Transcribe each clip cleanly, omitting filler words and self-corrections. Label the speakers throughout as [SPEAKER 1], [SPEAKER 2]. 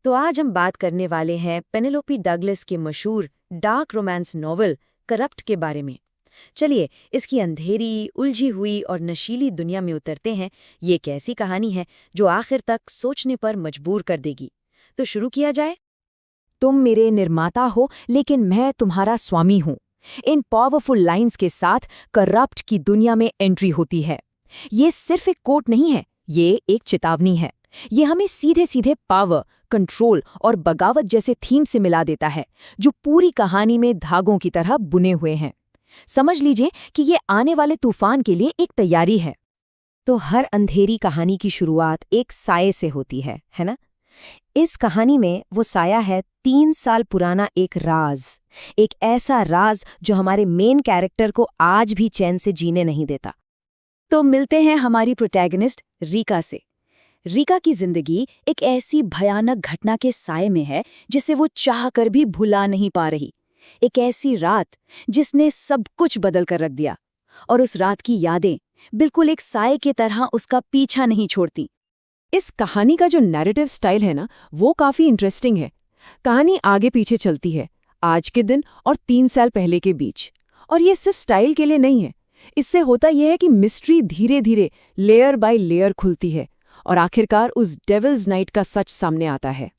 [SPEAKER 1] तो आज हम बात करने वाले हैं पेनेलोपी डगलस के मशहूर डार्क रोमांस नॉवल करप्ट के बारे में। चलिए इसकी अंधेरी, उलझी हुई और नशीली दुनिया में उतरते हैं। ये एक ऐसी कहानी है जो आखिर तक सोचने पर मजबूर कर देगी। तो शुरू किया जाए।
[SPEAKER 2] तुम मेरे निर्माता हो लेकिन मैं तुम्हारा स्वामी हूं। इन पावरफुल लाइंस के साथ करप्ट की दुनिया में एंट्री होती है। ये सिर्फ एक कोट नहीं है, ये एक चेतावनी है। ये हमें सीधे सीधे पावर, कंट्रोल और बगावत जैसे थीम से मिला देता है, जो पूरी कहानी में धागों की तरह बुने हुए हैं। समझ लीजिए कि ये आने वाले तूफान के लिए एक तैयारी है।
[SPEAKER 3] तो हर अंधेरी कहानी की शुरुआत एक साये से होती है ना? इस कहानी में वो साया है 3 साल पुराना एक राज, एक ऐसा राज जो हमारे मेन कैरेक्टर को आज भी चैन से जीने नहीं देता।
[SPEAKER 2] तो मिलते हैं हमारी प्रोटैगनिस्ट रीका से। रीका की जिंदगी एक ऐसी भयानक घटना के साये में है जिसे वो चाहकर भी भुला नहीं पा रही। एक ऐसी रात जिसने सब कुछ बदल कर रख दिया, और उस रात की यादें बिल्कुल एक साये की तरह उसका पीछा नहीं छोड़ती।
[SPEAKER 4] इस कहानी का जो नैरेटिव स्टाइल है ना, वो काफी इंटरेस्टिंग है। कहानी आगे पीछे चलती है, आज के दिन और 3 साल पहले के बीच। और ये सिर्फ स्टाइल के लिए नहीं है, इससे होता यह है कि मिस्ट्री धीरे धीरे लेयर बाय लेयर खुलती है और आखिरकार उस डेविल्स नाइट का सच सामने आता है।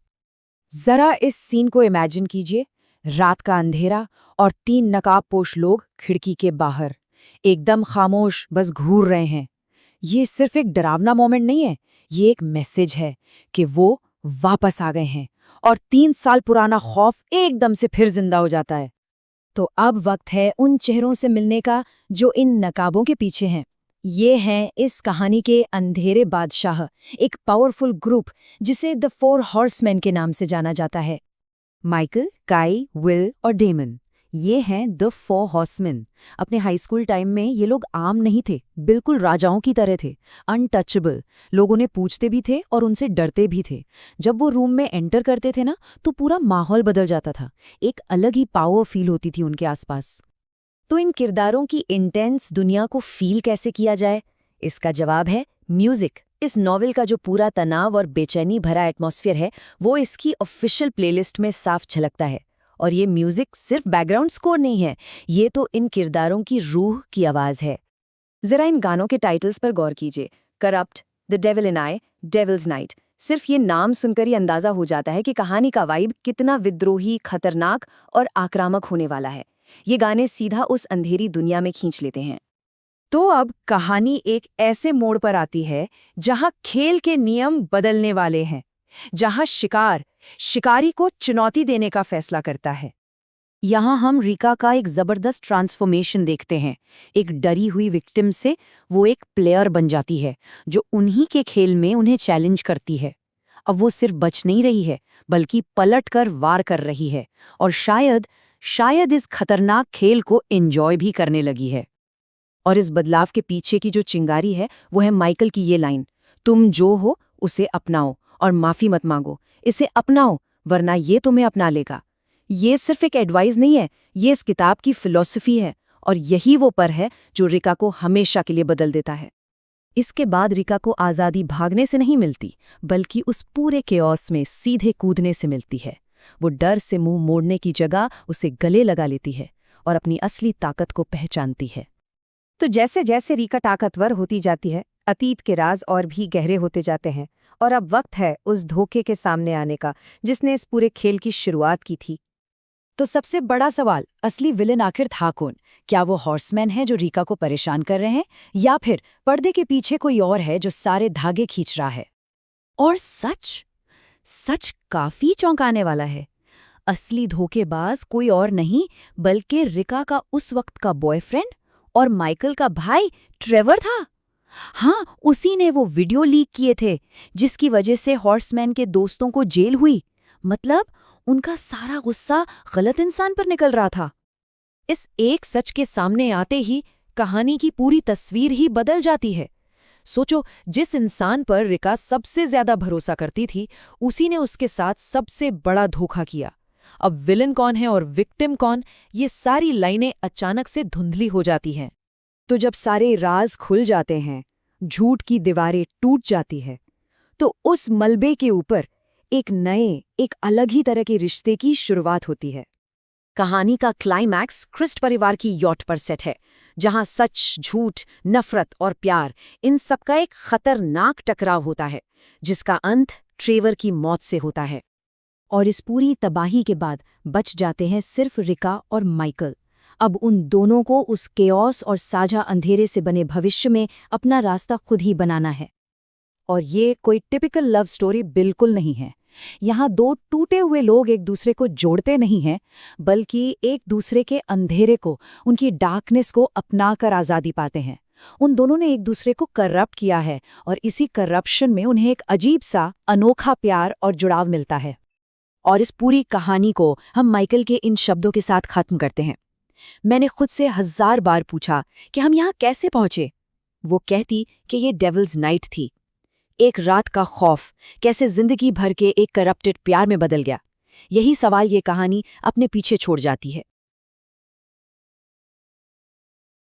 [SPEAKER 2] जरा इस सीन को इमेजिन कीजिए। रात का अंधेरा और 3 नकाबपोश लोग खिड़की के बाहर एकदम खामोश बस घूर रहे हैं। ये सिर्फ एक डरावना मोमेंट नहीं है, ये एक मैसेज है कि वो वापस आ गए हैं और 3 साल पुराना खौफ एकदम से फिर जिंदा हो जाता है।
[SPEAKER 3] तो अब वक्त है उन चेहरों से मिलने का जो इन नकाबों के पीछे हैं। ये हैं इस कहानी के अंधेरे बादशाह, एक पावरफुल ग्रुप जिसे द 4 हॉर्समैन के नाम से जाना जाता है।
[SPEAKER 2] माइकल, काई, विल और डेमन, ये हैं द 4 हॉर्समैन। अपने हाई स्कूल टाइम में ये लोग आम नहीं थे, बिल्कुल राजाओं की तरह थे, अनटचेबल। लोग उन्हें पूछते भी थे और उनसे डरते भी थे। जब वो रूम में एंटर करते थे ना, तो पूरा माहौल बदल जाता था। एक अलग ही पावर फील होती थी उनके आसपास।
[SPEAKER 3] तो इन किरदारों की इंटेंस दुनिया को फील कैसे किया जाए? इसका जवाब है म्यूजिक। इस नॉवेल का जो पूरा तनाव और बेचैनी भरा एटमॉस्फेयर है, वो इसकी ऑफिशियल प्लेलिस्ट में साफ झलकता है। और ये म्यूजिक सिर्फ बैकग्राउंड स्कोर नहीं है, ये तो इन किरदारों की रूह की आवाज है। जरा इन गानों के टाइटल्स पर गौर कीजिए। Corrupt, the devil in I, devil's night. सिर्फ ये नाम सुनकर ही अंदाजा हो जाता है कि कहानी का वाइब कितना विद्रोही, खतरनाक और आक्रामक होने वाला है। ये गाने सीधा उस अंधेरी दुनिया में खींच लेते हैं।
[SPEAKER 2] तो अब कहानी एक ऐसे मोड़ पर आती है जहां खेल के नियम बदलने वाले हैं, जहां शिकारी को चुनौती देने का फैसला करता है। यहाँ हम रीका का एक जबरदस्त ट्रांसफॉर्मेशन देखते हैं। एक डरी हुई विक्टिम से वो एक प्लेयर बन जाती है, जो उन्हीं के खेल में उन्हें चैलेंज करती है। अब वो सिर्फ बच नहीं रही है, बल्कि पलट कर वार कर रही है, और शायद इस खतरनाक खेल को एंजॉय भी करने लगी है। और इस बदलाव के पीछे की जो चिंगारी है, वो है माइकल की ये लाइन, तुम जो हो उसे अपनाओ और माफी मत मांगो, इसे अपनाओ वरना ये तुम्हें अपना लेगा। ये सिर्फ एक एडवाइस नहीं है, ये इस किताब की फिलॉसफी है, और यही वो पर है जो रीका को हमेशा के लिए बदल देता है। इसके बाद रीका को आज़ादी भागने से नहीं मिलती, बल्कि उस पूरे केओस में सीधे कूदने से मिलती है। वो डर से मुंह मोड़ने की जगह उसे गले लगा लेती है और अपनी असली ताकत को पहचानती है।
[SPEAKER 3] तो जैसे जैसे रीका ताकतवर होती जाती है, अतीत के राज और भी गहरे होते जाते हैं, और अब वक्त है उस धोखे के सामने आने का जिसने इस पूरे खेल की शुरुआत की थी।
[SPEAKER 2] तो सबसे बड़ा सवाल, असली विलेन आखिर था कौन? क्या वो हॉर्समैन है जो रीका को परेशान कर रहे हैं, या फिर पर्दे के पीछे कोई और है जो सारे धागे खींच रहा है? और सच काफी चौंकाने वाला है। असली धोखेबाज कोई और नहीं, बल्कि रीका का उस वक्त का बॉयफ्रेंड और माइकल का भाई ट्रेवर था। हाँ, उसी ने वो वीडियो लीक किए थे जिसकी वजह से हॉर्समैन के दोस्तों को जेल हुई। मतलब उनका सारा गुस्सा गलत इंसान पर निकल रहा था। इस एक सच के सामने आते ही कहानी की पूरी तस्वीर ही बदल जाती है। सोचो, जिस इंसान पर रीका सबसे ज्यादा भरोसा करती थी, उसी ने उसके साथ सबसे बड़ा धोखा किया। अब विलन कौन है और विक्टिम कौन, ये सारी लाइनें अचानक से धुंधली हो जाती हैं। तो जब सारे राज खुल जाते हैं, झूठ की दीवारें टूट जाती है, तो उस मलबे के ऊपर
[SPEAKER 3] एक नए, एक अलग ही तरह के रिश्ते की शुरुआत होती है।
[SPEAKER 1] कहानी का क्लाइमैक्स क्रिस्ट परिवार की यॉट पर सेट है, जहां सच, झूठ, नफरत और प्यार इन सबका एक खतरनाक टकराव होता है, जिसका अंत ट्रेवर की मौत से होता है।
[SPEAKER 3] और इस पूरी तबाही के बाद बच जाते हैं सिर्फ रिका और माइकल। अब उन दोनों को उस केओस और साझा अंधेरे से बने भविष्य में अपना रास्ता खुद ही बनाना है।
[SPEAKER 2] और ये कोई टिपिकल लव स्टोरी बिल्कुल नहीं है। यहाँ दो टूटे हुए लोग एक दूसरे को जोड़ते नहीं हैं, बल्कि एक दूसरे के अंधेरे को, उनकी डार्कनेस को अपनाकर आज़ादी पाते हैं। उन दोनों ने एक दूसरे को करप्ट किया है और इसी करप्शन में उन्हें एक अजीब सा अनोखा प्यार और जुड़ाव मिलता है।
[SPEAKER 3] और इस पूरी कहानी को हम माइकल के इन शब्दों के साथ खत्म करते हैं। मैंने खुद से 1000 बार पूछा कि हम यहाँ कैसे पहुंचे। वो कहती कि ये डेविल्स नाइट थी। एक रात का खौफ कैसे जिंदगी भर के एक करप्टेड प्यार में बदल गया। यही सवाल ये कहानी अपने पीछे छोड़ जाती है।